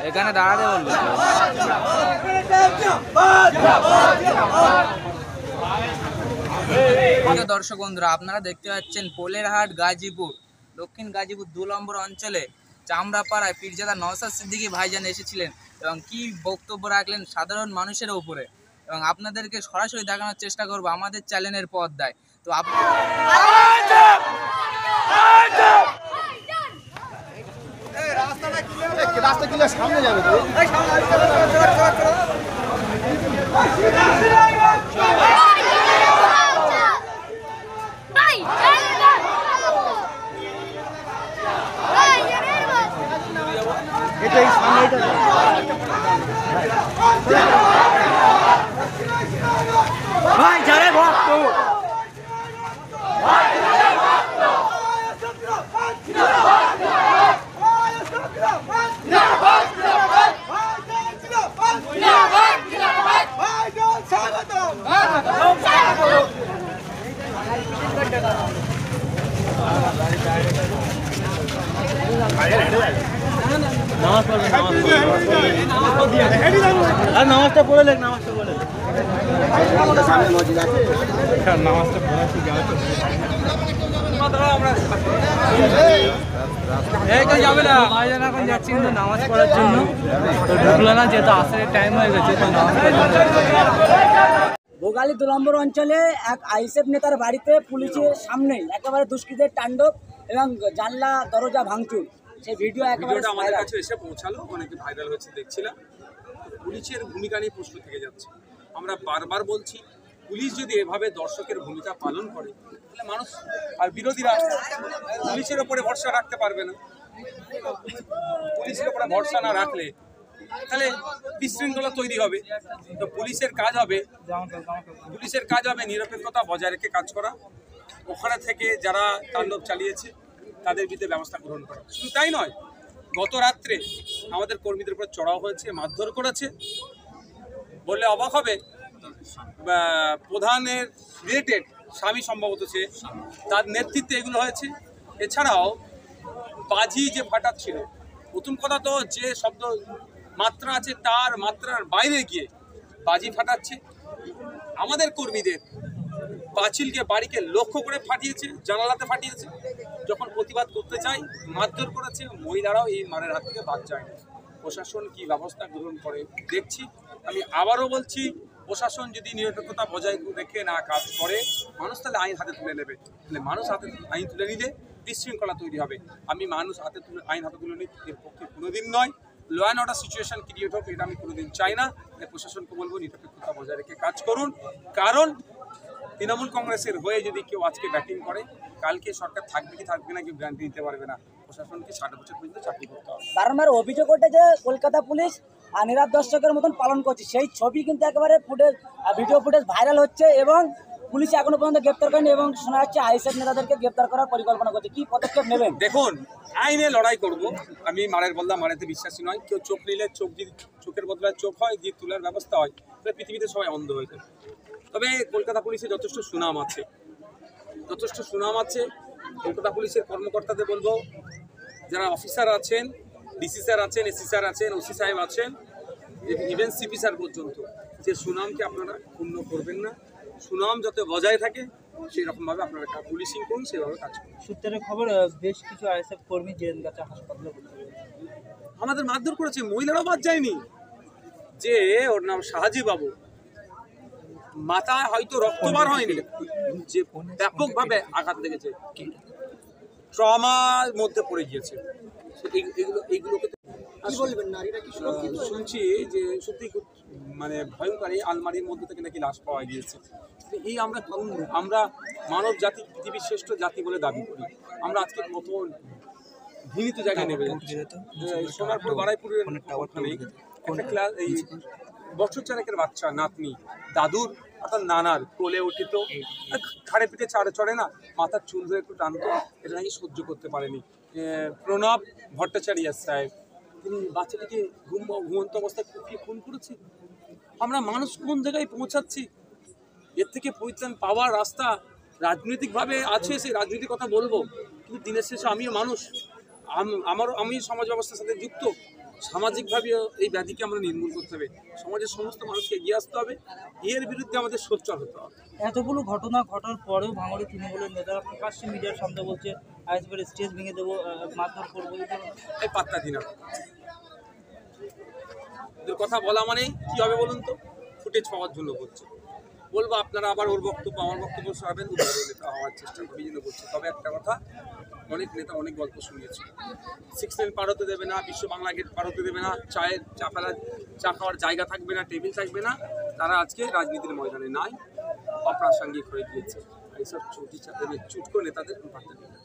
এখানে দাঁড়াতে বলবো। দর্শক বন্ধুরা, আপনারা দেখতে পাচ্ছেন পোলেরহাট গাজীপুর, দক্ষিণ গাজীপুর 2 নম্বর অঞ্চলে চামড়াপাড়ায় পীরজাদা নওশাদ সিদ্দিকী ভাইজান এসেছিলেন এবং কি বক্তব্য রাখলেন সাধারণ মানুষের উপরে, এবং আপনাদেরকে সরাসরি দেখানোর চেষ্টা করব আমাদের চ্যানেলের পর্দায়। তো রাস্তা ক্লিয়ার, সামনে যাবে তো। এটাই সামনে, এটা ভাই যারে ভক্ত নামাজটা পড়ে লেখ, নামাজটা পড়ে যাবে না ভাইজান, এখন যাচ্ছি কিন্তু নামাজ পড়ার জন্য। তো ঢুকলো না, যেহেতু আসার টাইম হয়ে গেছে। ভোগালী 2 নম্বর অঞ্চলে এক আইএসএফ নেতার বাড়িতে পুলিশের সামনেই একেবারে দুষ্কৃতের তাণ্ডব এবং জানলা দরজা ভাঙচুর। সেই ভিডিওটা আমাদের কাছে এসে পৌঁছালো, অনেকে ভাইরাল হয়েছে দেখছিলাম। পুলিশের ভূমিকা নিয়ে প্রশ্ন থেকে যাচ্ছে। আমরা বারবার বলছি, পুলিশ যদি এভাবে দর্শকের ভূমিকা পালন করে তাহলে মানুষ আর বিরোধীরা পুলিশের ওপরে ভরসা রাখতে পারবে না। পুলিশের ওপরে ভরসা না রাখলে তাহলে বিশৃঙ্খলা তৈরি হবে। তো পুলিশের কাজ হবে নিরপেক্ষতা বজায় রেখে কাজ করা, ওখানে থেকে যারা তাণ্ডব চালিয়েছে তাদের বিরুদ্ধে ব্যবস্থা গ্রহণ করা। শুধু তাই নয়, গত রাত্রে আমাদের কর্মীদের উপর চড়াও হয়েছে, মারধর করেছে। বললে অবাক হবে, প্রধানের রিলেটেড স্বামী সম্ভবত সে, তার নেতৃত্বে এগুলো হয়েছে। এছাড়াও বাজি যে ফাটাচ্ছিল, প্রথম কথা তো যে শব্দ মাত্রা আছে তার মাত্রার বাইরে গিয়ে বাজি ফাটাচ্ছে। আমাদের কর্মীদের পাঁচিলকে বাড়িকে লক্ষ্য করে ফাটিয়েছে, জানালাতে ফাটিয়েছে। যখন প্রতিবাদ করতে চাই মারধর করেছে। মহিলারাও এই মারের হাত থেকে বাদ যায় না। প্রশাসন কি ব্যবস্থা গ্রহণ করে দেখছি। আমি আবারও বলছি, প্রশাসন যদি নিরপেক্ষতা বজায় রেখে না কাজ করে, মানুষ তাহলে আইন হাতে তুলে নেবে। তাহলে মানুষ আইন তুলে নিলে বিশৃঙ্খলা তৈরি হবে। আমি মানুষ আইন হাতে তুলে নিই এর পক্ষে কোনোদিন নয়। Law and order situation create হোক, এটা আমি কোনোদিন চাই না। প্রশাসনকে বলবো নিরপেক্ষতা বজায় রেখে কাজ করুন। কারণ তৃণমূল কংগ্রেসের হয়ে যদি কেউ আজকে ব্যাটিং করে, কালকে সরকার থাকবে কি থাকবে না কেউ গ্যারান্টি দিতে পারবে না। প্রশাসনকে 60 বছর পর্যন্ত চাকরি করতে হবে। বারবার অভিযোগ ওঠে যে কলকাতা পুলিশ নীরব দর্শকের মতন পালন করছে। সেই ছবি কিন্তু একেবারে ভিডিও ফুটেজ ভাইরাল হচ্ছে এবং পুলিশ এখনো পর্যন্ত গ্রেপ্তার করেনি এবং শোনা যাচ্ছে আইএসএফ নেতাদেরকে গ্রেপ্তার করার পরিকল্পনা করছে। কি পদক্ষেপ নেবেন? দেখুন, আইনে লড়াই করব। আমি মারের বদলা মারেতে বিশ্বাসী নয়। কেউ চোখ নিলে চোখের বদলায় চোখ হয়, দিয়ে তোলার ব্যবস্থা হয়, তাহলে পৃথিবীতে সবাই অন্ধ হয়ে যায়। তবে কলকাতা পুলিশের যথেষ্ট সুনাম আছে। কলকাতা পুলিশের কর্মকর্তাদের বলবো, যারা অফিসার আছেন, ডিসি স্যার আছেন, এসি স্যার আছেন, ওসি সাহেব আছেন, ইভেন সিপি স্যার পর্যন্ত, যে সুনামকে আপনারা ক্ষুণ্ণ করবেন না। সুনাম যাতে বজায় থাকে সেই রকমভাবে আপনারা পুলিশিং করুন, সেভাবে কাজ করুন। সূত্রের খবর, বেশ কিছু আইএসএফ কর্মী জেল গেছে, হাসপাতালে আমাদের মারধর করেছে। মহিলারাও বাদ যায়নি। যে ওর নাম শাহাজি বাবু, মাথায় হয়তো রক্ত বার হয়নি, যে ব্যাপকভাবে আঘাত লেগেছে, ট্রমার মধ্যে পড়ে গিয়েছে। এইগুলোকে কি বলবেন, নারীরা কি সুরক্ষিত? শুনছি যে সত্যি মানে ভয়ঙ্কর, এই আলমারির মধ্যে থেকে নাকি লাশ পাওয়া গিয়েছে। এই আমরা মানব জাতি পৃথিবীর শ্রেষ্ঠ জাতি বলে দাবি করি। আমরা আজকে কত ঘৃণিত জায়গায় নেমে যাচ্ছি। সোনারপুর বারাইপুরের একটা ক্লাস, এই বছর চারেকের বাচ্চা নাতনি দাদুর অর্থাৎ নানার কোলে উঠিত, ঘাড়ে পিঠে চড়ে না, মাথার চুল ধরে একটু টানতো, এটা নাকি সহ্য করতে পারেনি। প্রণব ভট্টাচার্য সাহেব, তিনি বাচ্চাটিকে ঘুমন্ত অবস্থায় কুপিয়ে খুন করেছে। আমরা মানুষ কোন জায়গায় পৌঁছাচ্ছি? এর থেকে পরিত্রাণ পাওয়ার রাস্তা রাজনৈতিকভাবে আছে, সেই রাজনৈতিক কথা বলবো, কিন্তু দিনের শেষে আমিও মানুষ, আমি সমাজ ব্যবস্থার সাথে যুক্ত। সামাজিকভাবে এই ব্যাধিকে আমরা নির্মূল করতে হবে, সমাজের সমস্ত মানুষকে এগিয়ে আসতে হবে, এর বিরুদ্ধে আমাদের সোচ্চার হতে হবে। এতগুলো ঘটনা ঘটার পরেও ভাঙড়ে তৃণমূলের নেতারা প্রকাশ্যে মিডিয়ার সামনে বলছে আইএসএফের স্টেজ ভেঙে দেবো, মারধর করবো। এই পাত্তা দিন না, ওদের কথা বলা মানে কি হবে বলুন তো? ফুটেজ পাওয়ার জন্য বলছে। বলবো আপনারা আবার ওর বক্তব্য আমার বক্তব্য শোনাবেন, নেতা হওয়ার চেষ্টা করি জন্য বলছে। তবে একটা কথা, অনেক নেতা অনেক গল্প শুনিয়েছে, 6 লেন পার হতে দেবে না, বিশ্ব বাংলা গেট পার হতে দেবে না, চা খাওয়ার জায়গা থাকবে না, টেবিল থাকবে না। তারা আজকে রাজনীতির ময়দানে নাই, অপ্রাসঙ্গিক হয়ে গিয়েছে। এইসব চুট করে নেতাদের পাত্তা দিন না।